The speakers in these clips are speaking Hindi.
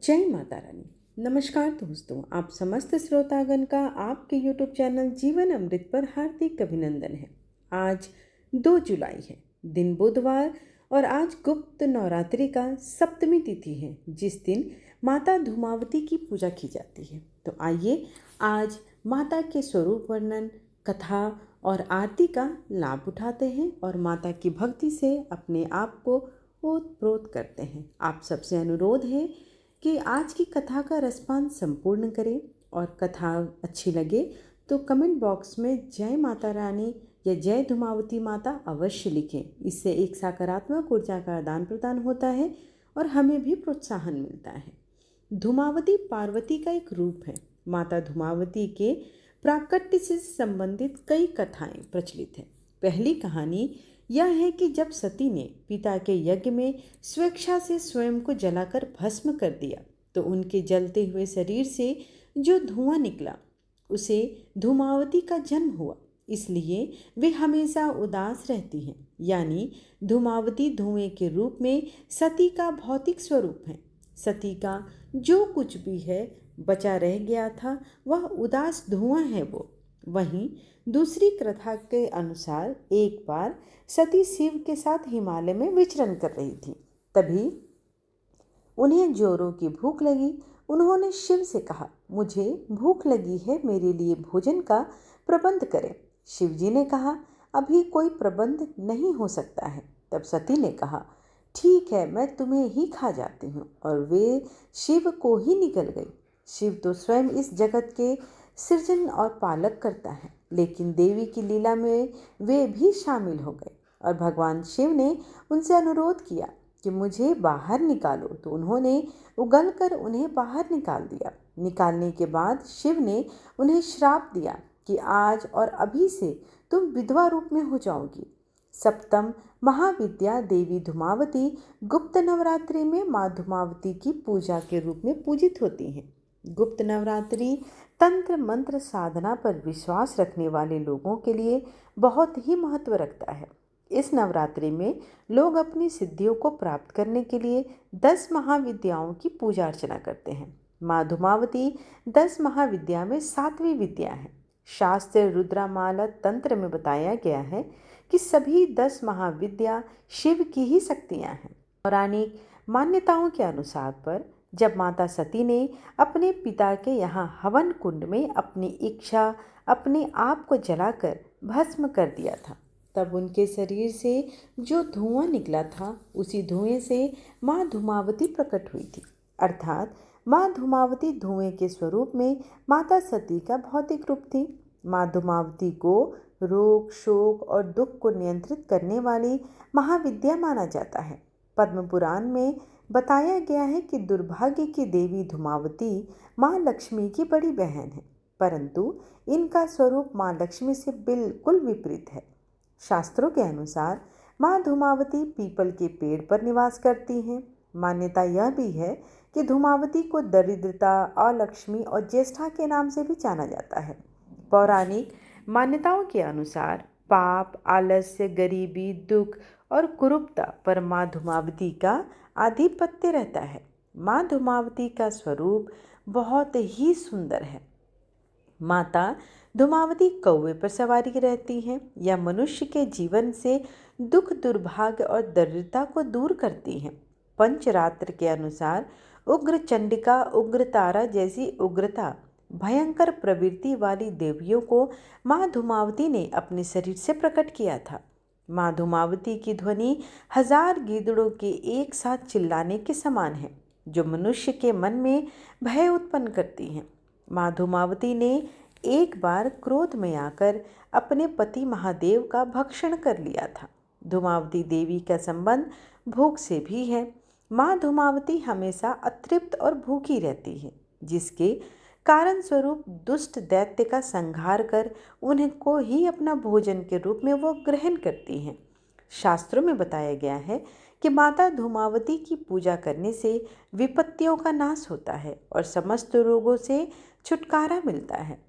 जय माता रानी। नमस्कार दोस्तों, आप समस्त श्रोतागण का आपके YouTube चैनल जीवन अमृत पर हार्दिक अभिनंदन है। आज 2 जुलाई है, दिन बुधवार और आज गुप्त नवरात्रि का सप्तमी तिथि है, जिस दिन माता धूमावती की पूजा की जाती है। तो आइए आज माता के स्वरूप वर्णन, कथा और आरती का लाभ उठाते हैं और माता की भक्ति से अपने आप को ओतप्रोत करते हैं। आप सबसे अनुरोध है कि आज की कथा का रसपान संपूर्ण करें और कथा अच्छी लगे तो कमेंट बॉक्स में जय माता रानी या जय धूमावती माता अवश्य लिखें। इससे एक सकारात्मक ऊर्जा का आदान प्रदान होता है और हमें भी प्रोत्साहन मिलता है। धूमावती पार्वती का एक रूप है। माता धूमावती के प्राकट्य से संबंधित कई कथाएं प्रचलित हैं। पहली कहानी यह है कि जब सती ने पिता के यज्ञ में स्वेच्छा से स्वयं को जलाकर भस्म कर दिया तो उनके जलते हुए शरीर से जो धुआं निकला उसे धूमावती का जन्म हुआ। इसलिए वे हमेशा उदास रहती हैं, यानी धूमावती धुएं के रूप में सती का भौतिक स्वरूप है। सती का जो कुछ भी है बचा रह गया था वह उदास धुआं है वो। वहीं दूसरी कथा के अनुसार एक बार सती शिव के साथ हिमालय में विचरण कर रही थी। तभी उन्हें जोरों की भूख लगी। उन्होंने शिव से कहा, मुझे भूख लगी है, मेरे लिए भोजन का प्रबंध करें। शिव जी ने कहा, अभी कोई प्रबंध नहीं हो सकता है। तब सती ने कहा, ठीक है, मैं तुम्हें ही खा जाती हूँ। और वे शिव को ही निकल गई। शिव तो स्वयं इस जगत के सृजन और पालक करता है, लेकिन देवी की लीला में वे भी शामिल हो गए और भगवान शिव ने उनसे अनुरोध किया कि मुझे बाहर निकालो। तो उन्होंने उगलकर उन्हें बाहर निकाल दिया। निकालने के बाद शिव ने उन्हें श्राप दिया कि आज और अभी से तुम विधवा रूप में हो जाओगी। सप्तम महाविद्या देवी धूमावती गुप्त नवरात्रि में माँ धूमावती की पूजा के रूप में पूजित होती हैं। गुप्त नवरात्रि तंत्र मंत्र साधना पर विश्वास रखने वाले लोगों के लिए बहुत ही महत्व रखता है। इस नवरात्रि में लोग अपनी सिद्धियों को प्राप्त करने के लिए 10 महाविद्याओं की पूजा अर्चना करते हैं। माँ धूमावती 10 महाविद्या में 7वीं विद्या है। शास्त्र रुद्रमाला तंत्र में बताया गया है कि सभी 10 महाविद्या शिव की ही शक्तियाँ हैं। पौराणिक मान्यताओं के अनुसार पर जब माता सती ने अपने पिता के यहाँ हवन कुंड में अपनी इच्छा अपने आप को जलाकर भस्म कर दिया था, तब उनके शरीर से जो धुआं निकला था उसी धुएं से माँ धूमावती प्रकट हुई थी। अर्थात माँ धूमावती धुएं के स्वरूप में माता सती का भौतिक रूप थी। माँ धूमावती को रोग शोक और दुख को नियंत्रित करने वाली महाविद्या माना जाता है। पद्म पुराण में बताया गया है कि दुर्भाग्य की देवी धूमावती माँ लक्ष्मी की बड़ी बहन है, परंतु इनका स्वरूप माँ लक्ष्मी से बिल्कुल विपरीत है। शास्त्रों के अनुसार माँ धूमावती पीपल के पेड़ पर निवास करती हैं। मान्यता यह भी है कि धूमावती को दरिद्रता, अलक्ष्मी और ज्येष्ठा के नाम से भी जाना जाता है। पौराणिक मान्यताओं के अनुसार पाप, आलस्य, गरीबी, दुख और कुरूपता पर माँ धूमावती का आधिपत्य रहता है। माँ धूमावती का स्वरूप बहुत ही सुंदर है। माता धूमावती कौवे पर सवारी रहती हैं। यह मनुष्य के जीवन से दुख, दुर्भाग्य और दरिद्रता को दूर करती हैं। पंचरात्र के अनुसार उग्र चंडिका, उग्र तारा जैसी उग्रता, भयंकर प्रवृत्ति वाली देवियों को माँ धूमावती ने अपने शरीर से प्रकट किया था। माँ धूमावती की ध्वनि 1000 गीदड़ों के एक साथ चिल्लाने के समान है, जो मनुष्य के मन में भय उत्पन्न करती हैं। माँ धूमावती ने एक बार क्रोध में आकर अपने पति महादेव का भक्षण कर लिया था। धूमावती देवी का संबंध भूख से भी है। माँ धूमावती हमेशा अतृप्त और भूखी रहती है, जिसके कारण स्वरूप दुष्ट दैत्य का संहार कर उनको ही अपना भोजन के रूप में वो ग्रहण करती हैं। शास्त्रों में बताया गया है कि माता धूमावती की पूजा करने से विपत्तियों का नाश होता है और समस्त रोगों से छुटकारा मिलता है।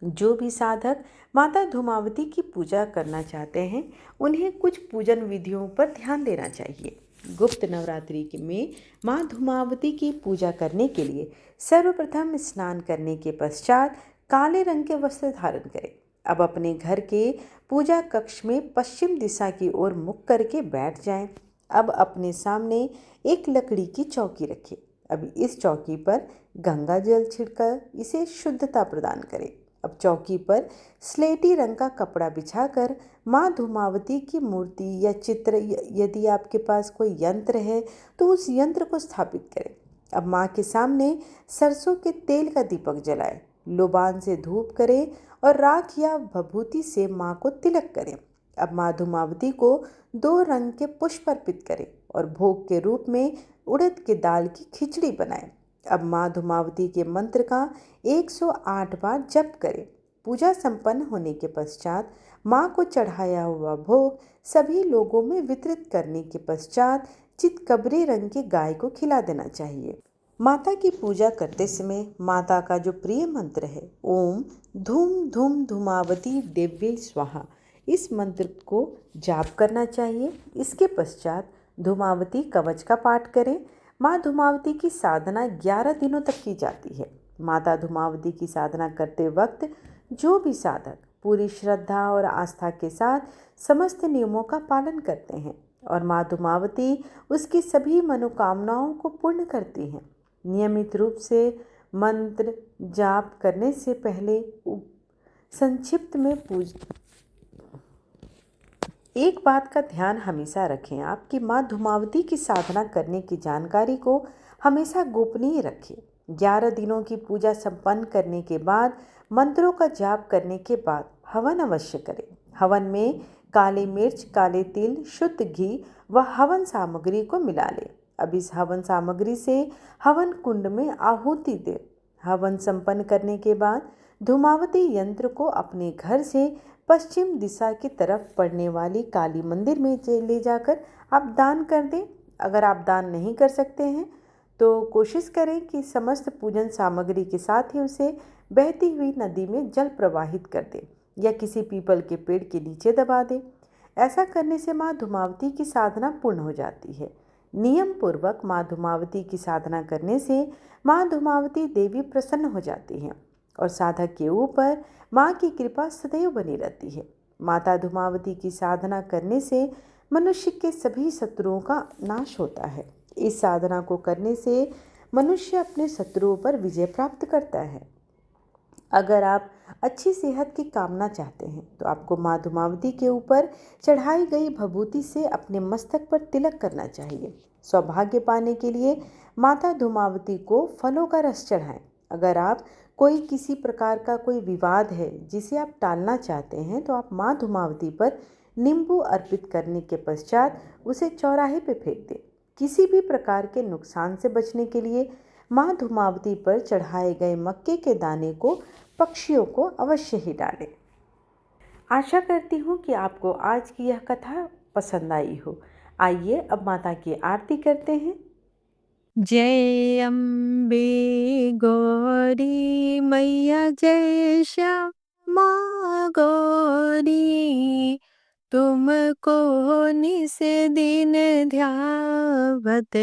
जो भी साधक माता धूमावती की पूजा करना चाहते हैं उन्हें कुछ पूजन विधियों पर ध्यान देना चाहिए। गुप्त नवरात्रि में माँ धूमावती की पूजा करने के लिए सर्वप्रथम स्नान करने के पश्चात काले रंग के वस्त्र धारण करें। अब अपने घर के पूजा कक्ष में पश्चिम दिशा की ओर मुख करके बैठ जाएं। अब अपने सामने एक लकड़ी की चौकी रखें। अब इस चौकी पर गंगा जल छिड़कर इसे शुद्धता प्रदान करें। अब चौकी पर स्लेटी रंग का कपड़ा बिछाकर माँ धूमावती की मूर्ति या चित्र, यदि आपके पास कोई यंत्र है तो उस यंत्र को स्थापित करें। अब माँ के सामने सरसों के तेल का दीपक जलाएं, लोबान से धूप करें और राख या भभूति से माँ को तिलक करें। अब माँ धूमावती को 2 रंग के पुष्प अर्पित करें और भोग के रूप में उड़द के दाल की खिचड़ी बनाएं। अब माँ धूमावती के मंत्र का 108 बार जप करें। पूजा संपन्न होने के पश्चात माँ को चढ़ाया हुआ भोग सभी लोगों में वितरित करने के पश्चात चितकबरे रंग की गाय को खिला देना चाहिए। माता की पूजा करते समय माता का जो प्रिय मंत्र है, ओम धूम धूम धूमावती देव्ये स्वाहा, इस मंत्र को जाप करना चाहिए। इसके पश्चात धूमावती कवच का पाठ करें। माँ धूमावती की साधना 11 दिनों तक की जाती है। माता धूमावती की साधना करते वक्त जो भी साधक पूरी श्रद्धा और आस्था के साथ समस्त नियमों का पालन करते हैं और माँ धूमावती उसकी सभी मनोकामनाओं को पूर्ण करती हैं। नियमित रूप से मंत्र जाप करने से पहले संक्षिप्त में एक बात का ध्यान हमेशा रखें, आपकी माँ धूमावती की साधना करने की जानकारी को हमेशा गोपनीय रखें। 11 दिनों की पूजा संपन्न करने के बाद मंत्रों का जाप करने के बाद हवन अवश्य करें। हवन में काली मिर्च, काले तिल, शुद्ध घी व हवन सामग्री को मिला लें। अब इस हवन सामग्री से हवन कुंड में आहुति दें। हवन संपन्न करने के बाद धूमावती यंत्र को अपने घर से पश्चिम दिशा की तरफ पड़ने वाली काली मंदिर में ले जाकर आप दान कर दें। अगर आप दान नहीं कर सकते हैं तो कोशिश करें कि समस्त पूजन सामग्री के साथ ही उसे बहती हुई नदी में जल प्रवाहित कर दें या किसी पीपल के पेड़ के नीचे दबा दें। ऐसा करने से माँ धूमावती की साधना पूर्ण हो जाती है। नियम पूर्वक माँ धूमावती की साधना करने से माँ धूमावती देवी प्रसन्न हो जाती हैं और साधक के ऊपर माँ की कृपा सदैव बनी रहती है। माता धूमावती की साधना करने से मनुष्य के सभी शत्रुओं का नाश होता है। इस साधना को करने से मनुष्य अपने शत्रुओं पर विजय प्राप्त करता है। अगर आप अच्छी सेहत की कामना चाहते हैं तो आपको माँ धूमावती के ऊपर चढ़ाई गई भभूति से अपने मस्तक पर तिलक करना चाहिए। सौभाग्य पाने के लिए माता धूमावती को फलों का रस चढ़ाएं। अगर आप किसी प्रकार का कोई विवाद है जिसे आप टालना चाहते हैं तो आप माँ धूमावती पर नींबू अर्पित करने के पश्चात उसे चौराहे पे फेंक दें। किसी भी प्रकार के नुकसान से बचने के लिए माँ धूमावती पर चढ़ाए गए मक्के के दाने को पक्षियों को अवश्य ही डालें। आशा करती हूँ कि आपको आज की यह कथा पसंद आई हो। आइए अब माता की आरती करते हैं। जय अम्बे गौरी मैया, जय श्यामा गौरी, तुमको निस दिन ध्यावत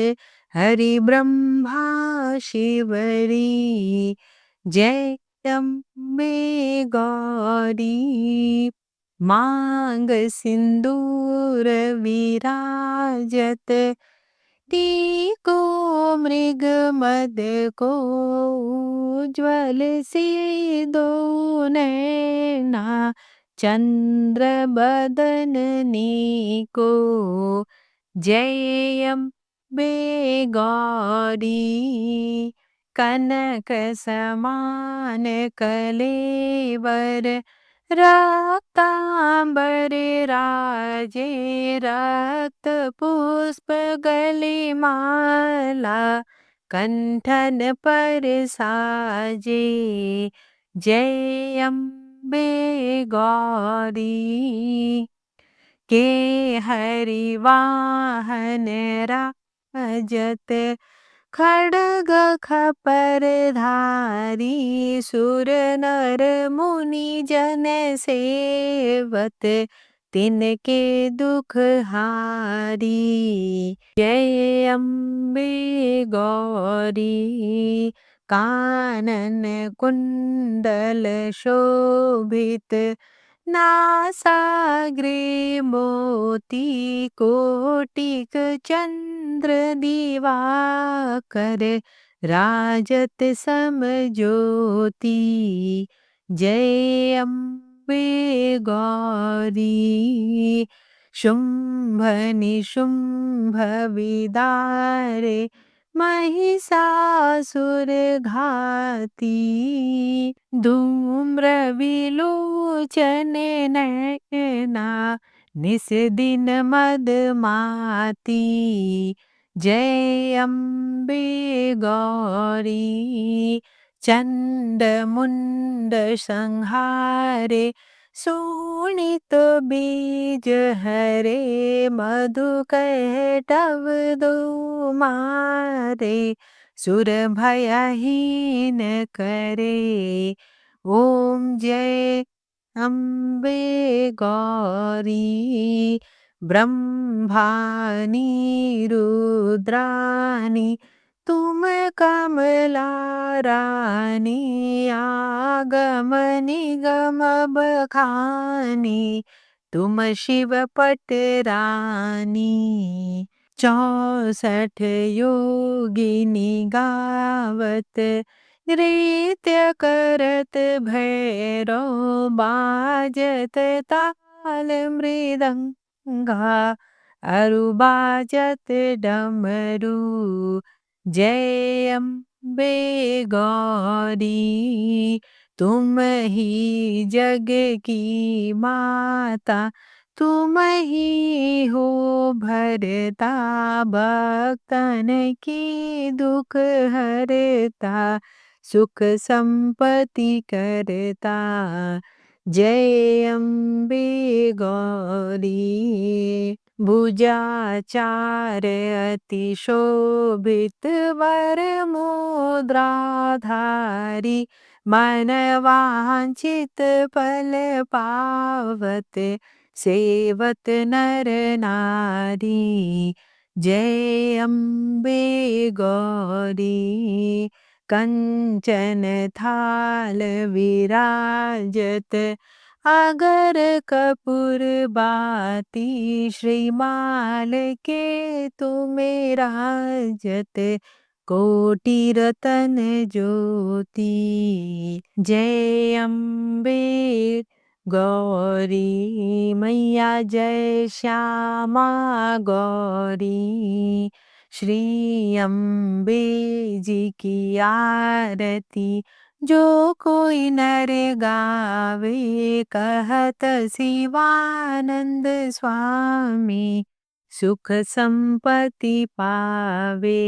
हरि ब्रह्मा शिवरी। जय अम्बे गौरी, मांग सिंदूर विराजत, टीको मृग मद को उज्ज्वल से दो नैना, चंद्र बदननी को। जय अम्बे गौरी, कनक समान कलेवर, रक्तांबर राजे, रक्त पुष्प गले माला, कंठन पर साजे। जय अम्बे गौरी, के हरि वाहन राजत, खड्ग खपर धारी, सुर नर मुनि जन सेवत, तिनके दुख हारी। जय अम्बे गौरी कानन कुंडल शोभित नासाग्रे मोती कोटिक चंद्र दिवाकर राजत सम ज्योति। जय अम्बे गौरी शुंभ निशुंभ विदारे महिषासुर घाती। धूम्र विलोचन नैना निस दिन मदमाती। जय अम्बे गौरी चंड मुंड संहारे शोणित बीज हरे मधु कैटव दो मारे सुर भयहीन करे। ओम जय अम्बे गौरी ब्रह्मानी रुद्रानी तुम कमला रानी आगम निगम बखानी तुम शिव पट रानी। 64 योगिनी गावत नृत्य करत भैरव बाजत ताल मृदंगा अरु बाजत डमरू। जय अम्बे गौरी तुम ही जग की माता तुम ही हो भरता भक्तन की दुख हरता सुख संपत्ति करता। जय अम्बे गौरी भुजाचार अति शोभित वर मुद्राधारी मनवांछित फल पावत सेवत नर नारी। जय अम्बे गौरी कंचन थाल विराजत अगर कपूर बाती श्रीमाल के तुम्हें राजत कोटि रतन ज्योति। जय अम्बे गौरी मैया जय श्यामा गौरी श्री अम्बे जी की आरती जो कोई नर गावे कहत शिवानंद स्वामी सुख संपत्ति पावे।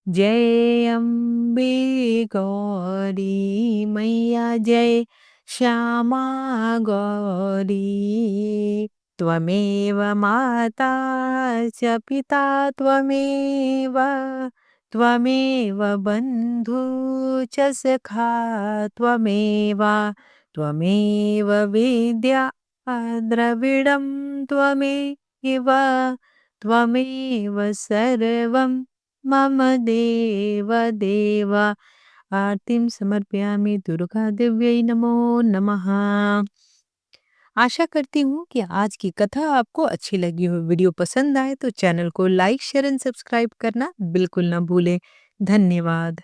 जय अम्बे गौरी मैया जय श्यामा गौरी त्वमेव माता च पिता त्वमेव त्वमेव बन्धु च सखा त्वमेव त्वमेव विद्या द्रविडं त्वमेव त्वमेव सर्वं मम देव देव। आरतीम समर्पयामि दुर्गा दिव्यै नमो नमः। आशा करती हूँ कि आज की कथा आपको अच्छी लगी हो। वीडियो पसंद आए तो चैनल को लाइक शेयर एंड सब्सक्राइब करना बिल्कुल ना भूलें। धन्यवाद।